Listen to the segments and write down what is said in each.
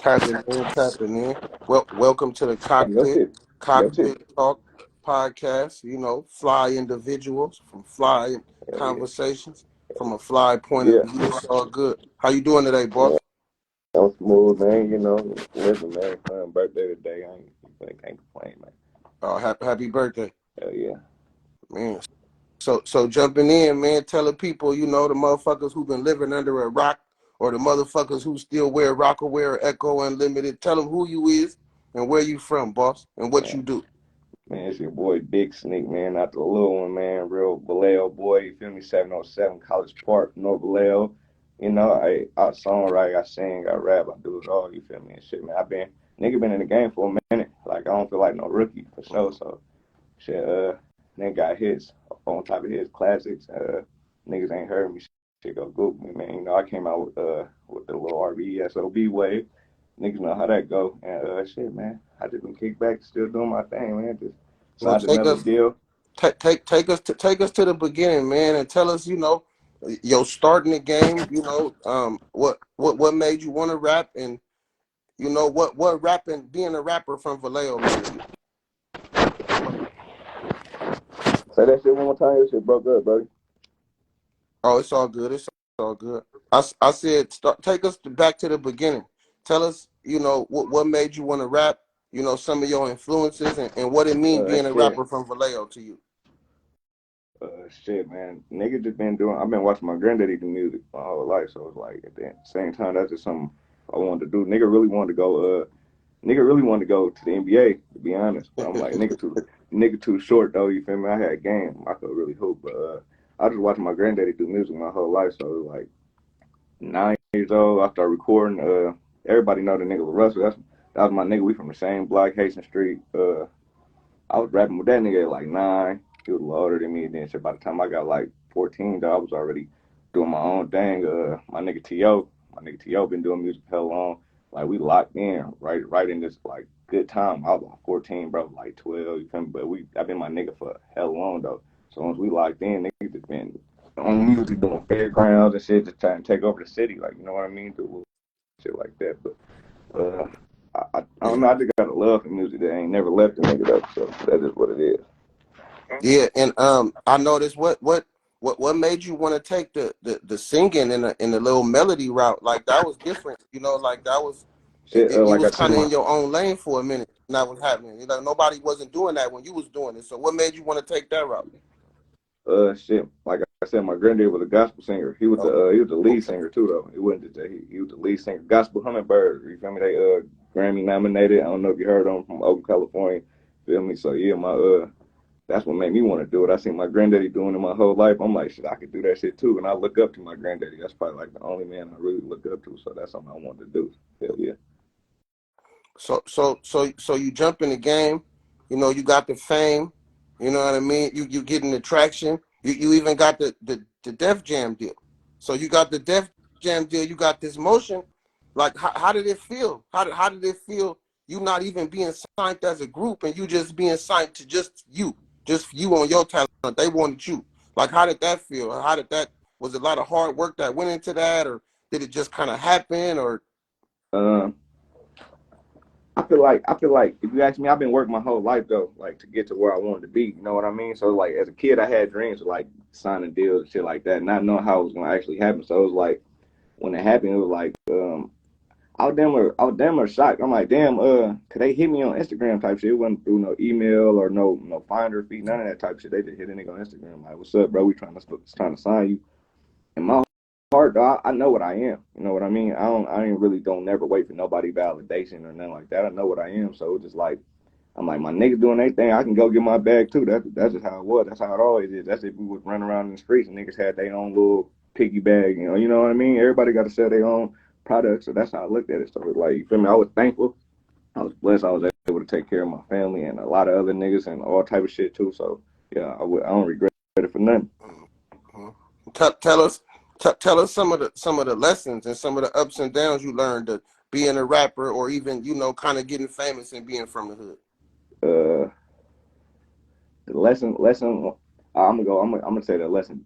Tapping in. Well, welcome to the Hey, your shit, your shit. Cockpit Talk podcast. You know, fly individuals from fly Hell yeah, conversations from a fly point of yeah. view. It's all good. How you doing today, Man, boss? I'm smooth, man. You know, listen, man. Son, birthday today. I can't complain, man. Happy birthday, Hell yeah. man. So jumping in, man. Telling people, you know, the motherfuckers who've been living under a rock, or the motherfuckers who still wear Rockaware Echo Unlimited. Tell them who you is and where you from, boss, and what Man, you do. man, it's your boy Big Sneakk, man. Not the little one, man. Real Vallejo boy. You feel me? 707 College Park, North Vallejo. You know, I songwrite, I sing, I rap, I do it all. You feel me? And shit, man. Nigga been in the game for a minute. Like, I don't feel like no rookie for sure. So, shit, nigga got hits on top of his classics. Niggas ain't heard me. Shit, go Google me, man. You know, I came out with the little RBSOB wave. Niggas know how that go. And shit, man, I just been kicked back, still doing my thing, man. Just Well, signed another deal. take us to the beginning, man, and tell us, you know, your starting the game. You know, what made you want to rap, and you know what rapping, being a rapper from Vallejo mean to you. Say that shit one more time. Your shit broke up, buddy. Oh, it's all good. It's all good. I said take us back to the beginning. Tell us, you know, what made you want to rap. You know, some of your influences and what it mean being a Shit. rapper from Vallejo to you. Shit, man. Nigga just been doing. I've been watching my granddaddy do music my whole life, so it's like at the same time that's just something I wanted to do. Nigga really wanted to go. Nigga really wanted to go to the NBA, to be honest. But I'm like, nigga too short though. You feel me? I had game. I could really hoop, but I just watching my granddaddy do music my whole life. So it was like 9 years old, I started recording. Everybody know the nigga with Russell. That was my nigga. We from the same block, Hastings Street. I was rapping with that nigga at like 9. He was a little older than me. Then shit, by the time I got like 14, though, I was already doing my own thing. My nigga T.O. been doing music hell long. Like we locked in right in this like good time. I was like 14, bro, like 12. You feel me? But I've been my nigga for hell long though. So once we locked in, niggas just been on music doing fairgrounds and shit, just trying to take over the city. Like you know what I mean? Do shit like that. But uh, I don't Yeah. know. I just got a love for music that ain't never left the nigga though. So that is what it is. Yeah, and I noticed what made you want to take the singing in the little melody route. Like that was different, you know. Like that was Shit, you like I was said, kind of in your own lane for a minute. And that was happening. You know, nobody wasn't doing that when you was doing it. So what made you want to take that route? shit, like I said, my granddad was a gospel singer. Oh, He was the lead okay. singer too though. He wasn't just that. He was the lead singer. Gospel Hummingbird. You feel me? They Grammy nominated. I don't know if you heard of them from Oakland, California. Feel me? So yeah, my that's what made me want to do it. I seen my granddaddy doing it my whole life. I'm like, shit, I could do that shit too. And I look up to my granddaddy. That's probably like the only man I really look up to. So that's something I wanted to do. Hell yeah. So you jump in the game. You know, you got the fame. You know what I mean. You getting the traction. You even got the Def Jam deal. So you got the Def Jam deal. You got this motion. Like how did it feel? How did it feel? You not even being signed as a group and you just being signed to just you on your talent. They wanted you. Like how did that feel? How did that? Was it a lot of hard work that went into that, or did it just kind of happen? Or Um, I feel like if you ask me, I've been working my whole life though, like to get to where I wanted to be. You know what I mean? So like as a kid, I had dreams of like signing deals and shit like that, not knowing how it was gonna actually happen. So it was like when it happened, it was like I was damn near shocked. I'm like, damn, could they hit me on Instagram type shit? It wasn't through no email or no finder fee, none of that type shit. They just hit a nigga on Instagram like, what's up, bro? We trying to sign you. In my heart, though, I know what I am. You know what I mean? I ain't really don't never wait for nobody validation or nothing like that. I know what I am. So it's just like I'm like my niggas doing their thing. I can go get my bag too. That's just how it was. That's how it always is. That's if we was running around in the streets and niggas had their own little piggy bag. You know what I mean? Everybody got to sell their own products. So that's how I looked at it. So it's like you feel me? I was thankful. I was blessed. I was able to take care of my family and a lot of other niggas and all type of shit too. So yeah, I don't regret it for nothing. Mhm. Tell us tell us some of the lessons and some of the ups and downs you learned to being a rapper, or even you know kind of getting famous and being from the hood. Uh, the lesson. I'm gonna say the lesson.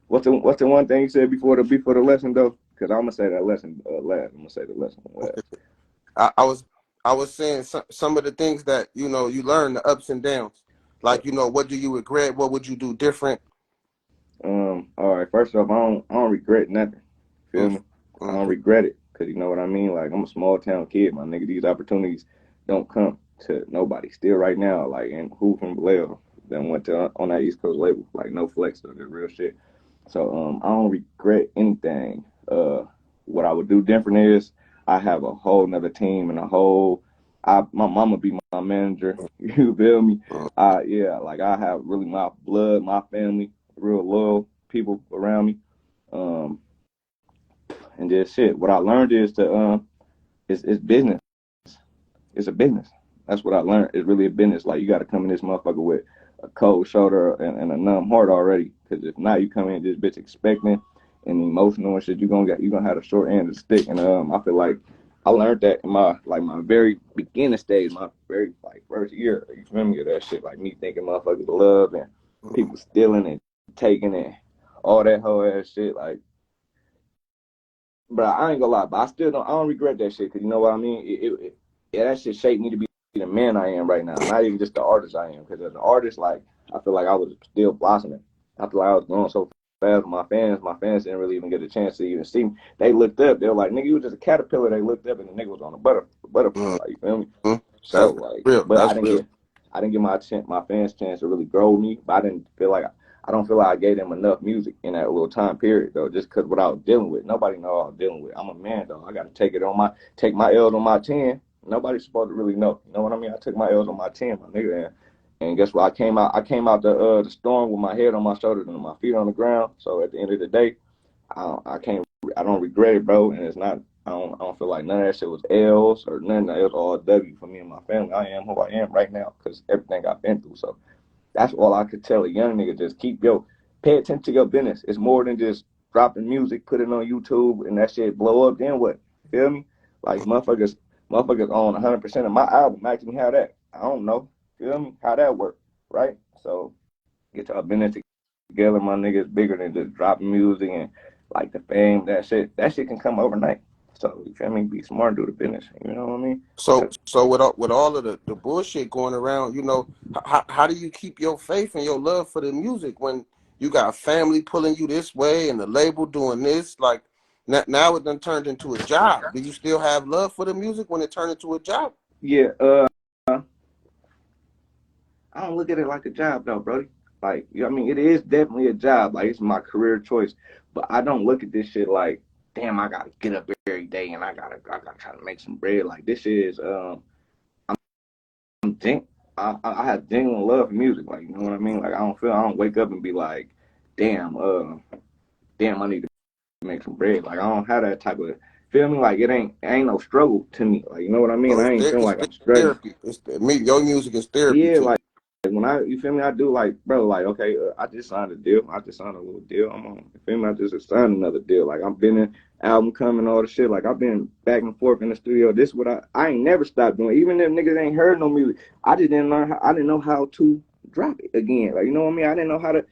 What's the one thing you said before the lesson though? because I'm gonna say that lesson last. I'm gonna say the lesson Okay. last. I, I was I was saying some of the things that you learn, the ups and downs. Like, what do you regret? What would you do different? All right. First off, I don't regret nothing. Feel Mm, me? I don't mhm, regret it because you know what I mean. Like I'm a small town kid, my nigga. These opportunities don't come to nobody. Still, right now, like in who from Vallejo, then went to on that East Coast label. Like no flex or the real shit. So I don't regret anything. What I would do different is I have a whole nother team and a whole. My mama be my manager. You feel me? mm. Yeah, like I have really my blood, my family, real loyal people around me. Um, and just shit. What I learned is it's business. It's a business. That's what I learned. It's really a business. Like you got to come in this motherfucker with a cold shoulder and a numb heart already. Because if not, you come in this bitch expecting and emotional and shit. You gonna have the short end of the stick. And I feel like I learned that in my very beginning stage, my very like first year. You feel me? Of that shit, like me thinking motherfuckers love and people stealing and taking and all that whole ass shit. Like, but I ain't gonna lie, but I don't regret that shit because you know what I mean. Yeah, that shit shaped me to be the man I am right now. Not even just the artist I am. Because as an artist, like I feel like I was still blossoming. I feel like I was growing so fast. My fans didn't really even get a chance to even see me. They looked up. They were like, "Nigga, you was just a caterpillar." They looked up and the nigga was on a butterfly. Mm, Like you feel me? mm. So That's like, real. but That's real. I didn't get my fans chance to really grow me. But I don't feel like I gave them enough music in that little time period though. Just because what I was dealing with, nobody know what I was dealing with. I'm a man though. I got to take my L's on my chin. Nobody's supposed to really know. You know what I mean? I took my L's on my chin, my nigga. And guess what? I came out the storm with my head on my shoulders and my feet on the ground. So at the end of the day, I can't. I don't regret it, bro. And it's not. I don't feel like none of that shit was L's or none of that. It was all W for me and my family. I am who I am right now because everything I've been through. So that's all I could tell a young nigga. Just pay attention to your business. It's more than just dropping music, put it on YouTube, and that shit blow up. Then what? Feel me? Like motherfuckers own 100% of my album. Ask me how that. I don't know. Feel me? How that work? Right? So get y'all business together, my nigga. It's bigger than just dropping music and like the fame. That shit can come overnight. So you feel me? Be smart, do the business. You know what I mean? So with all of the bullshit going around, how do you keep your faith and your love for the music when you got family pulling you this way and the label doing this? Like now it done turned into a job. Do you still have love for the music when it turned into a job? Yeah. I don't look at it like a job though, Brody. Like, you know what I mean? It is definitely a job. Like, it's my career choice. But I don't look at this shit like, damn, I gotta get up every day and I gotta try to make some bread. Like, this shit is, I'm gen- I have genuine love for music. Like, you know what I mean? Like, I don't wake up and be like, damn, damn, I need to make some bread. Like, I don't have that type of, feel me? Like, it ain't no struggle to me. Like, you know what I mean? So I ain't feeling it's like I'm struggling. therapy. Your music is therapy Yeah, to you. like when you feel me, I do like, bro, like, okay, I just signed a deal. I just signed a little deal. You feel me? I just signed another deal. Like, I've been in album coming, all the shit. Like, I've been back and forth in the studio. This is what I ain't never stopped doing. Even if niggas ain't heard no music, I just didn't learn I didn't know how to drop it again. Like, you know what I mean? I didn't know how to,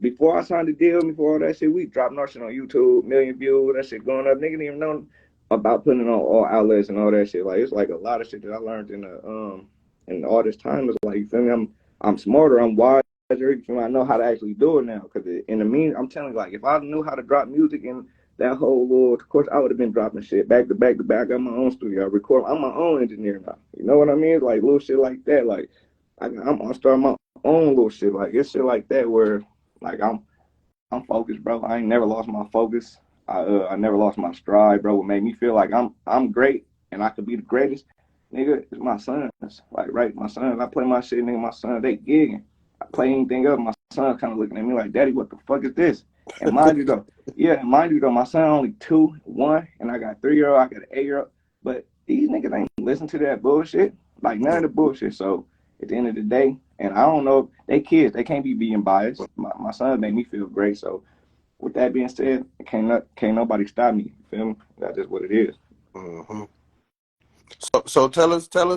before I signed the deal, before all that shit, we dropped our shit on YouTube, million views, that shit going up. Niggas didn't even know about putting it on all outlets and all that shit. Like, it's like a lot of shit that I learned in all this time. Is like, you feel me? I'm smarter. I'm wiser. You feel me? I know how to actually do it now. Because in the I'm telling you, like, if I knew how to drop music in that whole little, of course, I would have been dropping shit back to back to back. I got my own studio. I record. I'm my own engineer now. You know what I mean? Like little shit like that. Like I'm starting my own little shit. Like it's shit like that where like I'm focused, bro. I ain't never lost my focus. I never lost my stride, bro. What made me feel like I'm great and I could be the greatest, nigga, is my sons. Like right, my sons. I play my shit, nigga. My sons, they gigging. I play anything up, my son kind of looking at me like, Daddy, what the fuck is this? And mind you though, my son only 2, 1, and I got 3-year-old, I got an 8-year-old. But these niggas ain't listen to that bullshit. Like none of the bullshit. So at the end of the day, and I don't know, they kids, they can't be being biased. My son made me feel great. So with that being said, can't nobody stop me. You feel me? That's just what it is. Hmm. So tell us, what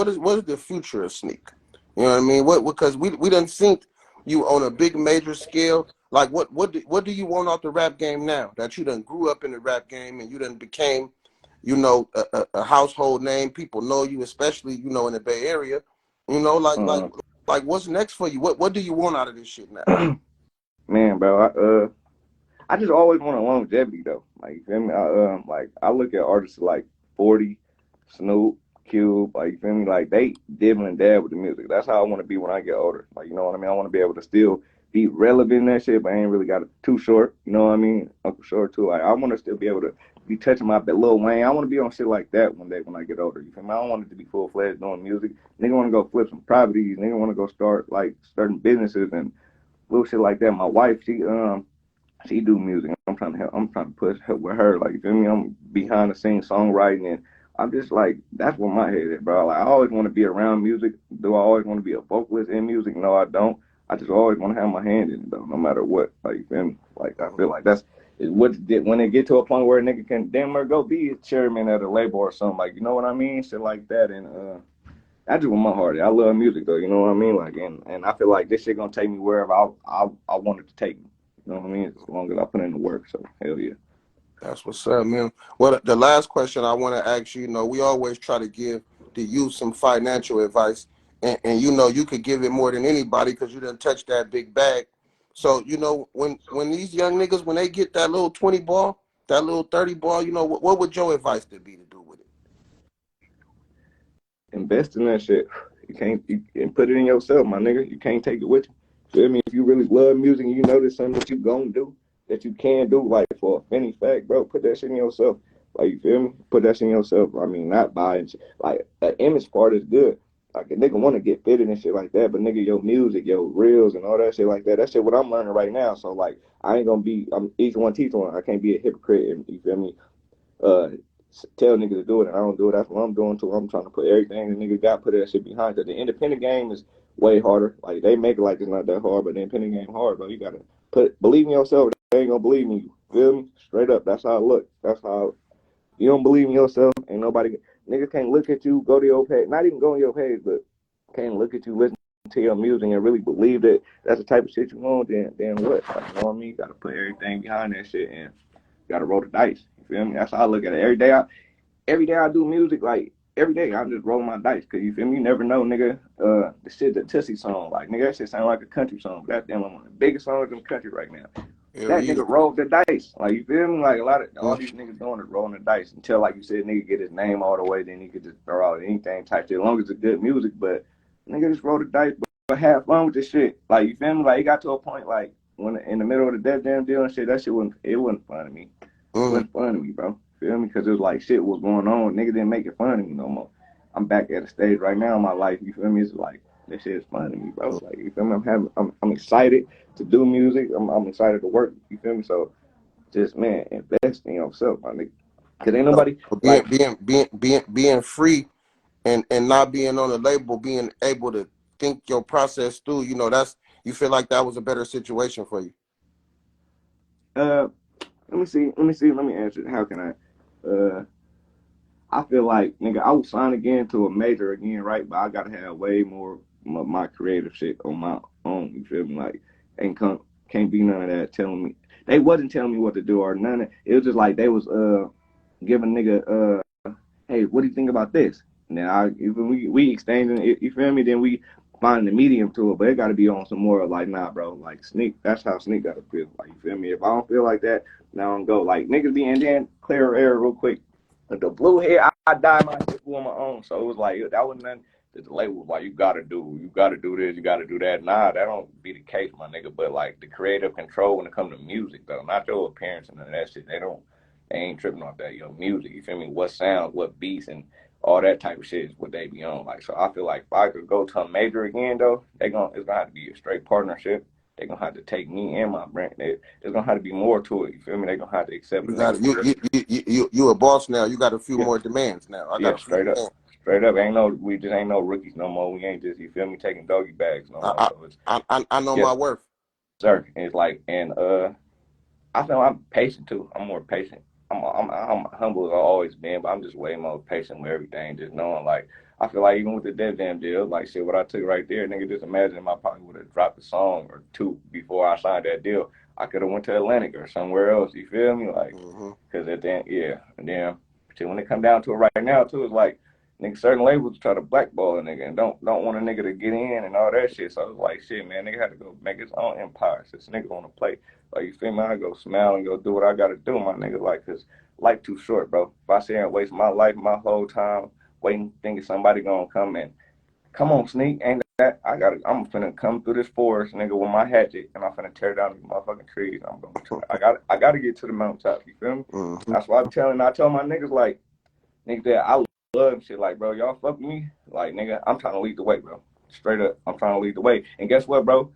is the future of Sneakk? You know what I mean? What because we done seen you on a big major scale. Like what do you want out the rap game now that you done grew up in the rap game and you done became, a household name. People know you, especially in the Bay Area. Like Uh, what's next for you? What do you want out of this shit now? man, bro, I just always want a longevity though. Like you feel me? I look at artists like 40, Snoop, Cube, like you feel me? Like they dibble and dab with the music. That's how I want to be when I get older. Like you know what I mean? I want to be able to still be relevant in that shit, but I ain't really got it too short. You know what I mean? Uncle Short too. Like I want to still be able to be touching my Lil Wayne. I want to be on shit like that one day when I get older. You feel me? I don't want it to be full fledged doing music. Nigga want to go flip some properties. Nigga want to go start like starting businesses and little shit like that. My wife, she do music. I'm trying to help. I'm trying to push help with her. Like you feel me? I'm behind the scenes songwriting, and I'm just like that's where my head is, bro. Like I always want to be around music. Do I always want to be a vocalist in music? No, I don't. I just always want to have my hand in it though, no matter what. Like you feel me? Like I feel like that's is what when it get to a point where a nigga can damn near go be a chairman at a label or something. Like you know what I mean? Shit like that, and that's just with my heart is. I love music though. You know what I mean? Like and I feel like this shit gonna take me wherever I want it to take me. You know what I mean? As long as I put in the work. So hell yeah. That's what's up, man. Well, the last question I want to ask you, we always try to give the youth some financial advice, and you could give it more than anybody because you done touch that big bag. So, when these young niggas, when they get that little 20 ball, that little 30 ball, what would your advice to be to do with it? Invest in that shit. And put it in yourself, my nigga. You can't take it with you. Feel me? If you really love music and you know there's something that you gonna do, that you can do, like for a penny fact, bro, put that shit in yourself. Like you feel me? Put that shit in yourself. I mean, not buying shit. Like the image part is good. Like a nigga want to get fitted and shit like that, but nigga, your music, your reels, and all that shit like that. That shit what I'm learning right now. So like, I ain't gonna be. I'm each one teach one. I can't be a hypocrite. And you feel me? uh Tell niggas to do it and I don't do it. That's what I'm doing too. I'm trying to put everything the nigga got, put that shit behind it. The independent game is way harder. Like they make it like it's not that hard, but the independent game hard, bro. You gotta believe in yourself. They ain't gonna believe in you. Feel me? Straight up. That's how it look. That's how you don't believe in yourself. Ain't nobody niggas can't look at you, go to your page, not even go on your page, but can't look at you, listen to your music and really believe that that's the type of shit you want, then what? Like, you know what I mean? You gotta put everything behind that shit and you gotta roll the dice. You feel me? That's how I look at it. Every day I do music, like every day I just roll my dice, cause you feel me? You never know, nigga. The shit, the Tussie song, like nigga, that shit sound like a country song, but that's damn one of the biggest songs in the country right now. Hell That yeah. nigga rolled the dice, like you feel me? Like a lot of all Mhm. these niggas doing is rolling the dice until, like you said, nigga get his name all the way, then he could just throw out anything type shit, as long as it's good music. But nigga just roll the dice, but have fun with this shit. Like you feel me? Like it got to a point like when in the middle of the Def Jam deal and shit, that shit wasn't fun to me. It Mhm. wasn't fun to me, bro. Feel me? Because it was like shit was going on. Nigga didn't make it fun to me no more. I'm back at a stage right now in my life. You feel me? It's like this shit is fun to me, bro. Like you feel me? I'm excited to do music. I'm excited to work. You feel me? So just man, invest in yourself, my nigga. Cause ain't nobody Being like being free and not being on a label, being able to think your process through, that's you feel like that was a better situation for you. uh. Let me answer. How can I feel like nigga, I was signed again to a major again, right? But I gotta have way more my creative shit on my own. You feel me? Like ain't can't be none of that telling me. They wasn't telling me what to do or none of it. Was just like they was giving nigga hey, what do you think about this? And then we exchanging it, you feel me? Then we find the medium to it, but it got to be on some more like nah, bro. Like Sneakk, that's how Sneakk got to feel. Like you feel me? If I don't feel like that, now I don't go. Like niggas be and then clear air real quick. But the blue hair, I dyed my shit on my own, so it was like that was nothing. The label was like, you gotta do this, you gotta do that. Nah, that don't be the case, my nigga. But like the creative control when it comes to music, though, not your appearance and none of that shit. They ain't tripping off that, music. You feel me? What sounds, what beats, and all that type of shit is what they be on. Like, so I feel like if I could go to a major again, though, it's gonna have to be a straight partnership. They gonna have to take me and my brand. There's gonna have to be more to it. You feel me? They gonna have to accept a You got nigga it. for real. You a boss now. You got a few Yeah, more demands now. I got yeah, a few demands. straight up. Ain't no, we just ain't no rookies no more. We ain't just, you feel me, taking doggy bags no more. I So it's I know yes, my worth. sir. And it's like, and I feel I'm patient too. I'm more patient. I'm humble as I've always been, but I'm just way more patient with everything. Just knowing, like, I feel like even with the Def Jam deal, like shit, what I took right there, nigga, just imagine if I probably would have dropped a song or two before I signed that deal. I could have went to Atlantic or somewhere else. You feel me? Like, Mm-hmm. cause at the end, yeah, and then see, when it come down to it right now too, it's like nigga certain labels try to blackball a nigga and don't want a nigga to get in and all that shit. So it's like shit, man, nigga had to go make his own empire. Since nigga wanna play, like you feel me? I go smile and go do what I gotta do, my nigga. Like, cause life too short, bro. If I sit here and waste my life, my whole time waiting, thinking somebody gonna come and come on, Sneakk, ain't that? I'm finna come through this forest, nigga, with my hatchet, and I'm finna tear down these motherfucking trees. I'm gonna try. I gotta get to the mountaintop. You feel me? Mm-hmm. That's why I tell my niggas like, nigga, that I love shit. Like, bro, y'all fuck with me. Like, nigga, I'm trying to lead the way, bro. Straight up, I'm trying to lead the way. And guess what, bro?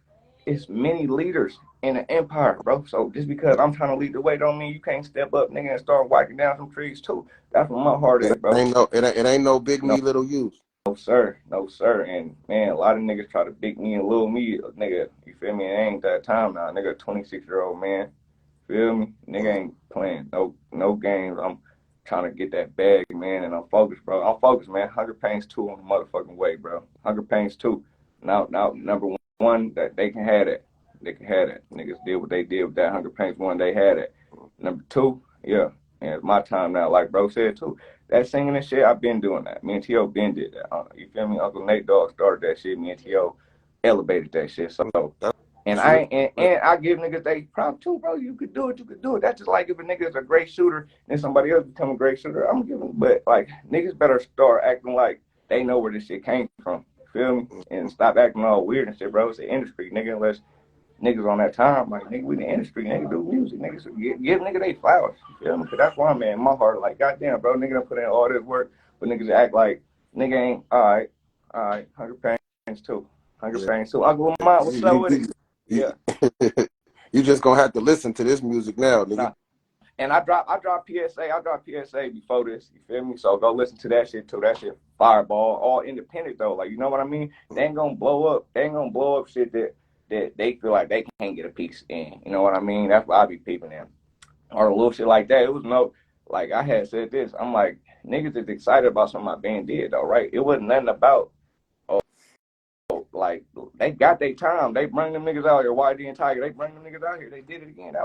It's many leaders in the empire, bro. So just because I'm trying to lead the way, don't mean you can't step up, nigga, and start whacking down some trees too. That's where my heart It at, bro. ain't no it ain't no big No, me, little you. no, sir. No, sir. And man, a lot of niggas try to big me and little me, nigga. You feel me? It ain't that time now, nigga. 26-year-old man. Feel me? Nigga Mm-hmm. ain't playing no games. I'm trying to get that bag, man, and I'm focused, bro. I'm focused, man. Hunger Pains 2 on the motherfucking way, bro. Hunger Pains 2. Now, number one, that they can have that. They can have that. Niggas did what they did with that Hunger Pains 1. They had it. Number two, yeah. And it's my time now, like bro said too. That singing and shit, I've been doing that. Me and T.O. been did that. You feel me? Uncle Nate Dogg started that shit. Me and T.O. elevated that shit. So and That's real. and I give niggas they prompt too, bro. You could do it. You could do it. That's just like if a nigga is a great shooter and somebody else become a great shooter. I'm giving, but like niggas better start acting like they know where this shit came from. Feel me? And stop acting all weird and shit, bro. It's the industry, nigga. Unless niggas on that time, like nigga, we the industry, nigga do music, niggas give nigga they flowers. You feel me? Cause that's why I'm in my heart, like goddamn, bro, nigga done put in all this work, but niggas act like nigga ain't all right. Hunger Pains too, Hunger Yeah. Pains too. Uncle Lamont, what's up You, with it? you, Yeah. you, you just gonna have to listen to this music now, nigga. Nah, and I dropped PSA before this. You feel me? So go listen to that shit too. That shit fireball, all independent though. Like you know what I mean? They ain't gonna blow up. They ain't gonna blow up shit that they feel like they can't get a piece in. You know what I mean? That's why I be peeping in. Or a little shit like that. It was no like I had said this. I'm like niggas is excited about something my band did though, right? It wasn't nothing about like they got their time. They bring them niggas out here. YD and Tiger. They bring them niggas out here. They did it again. That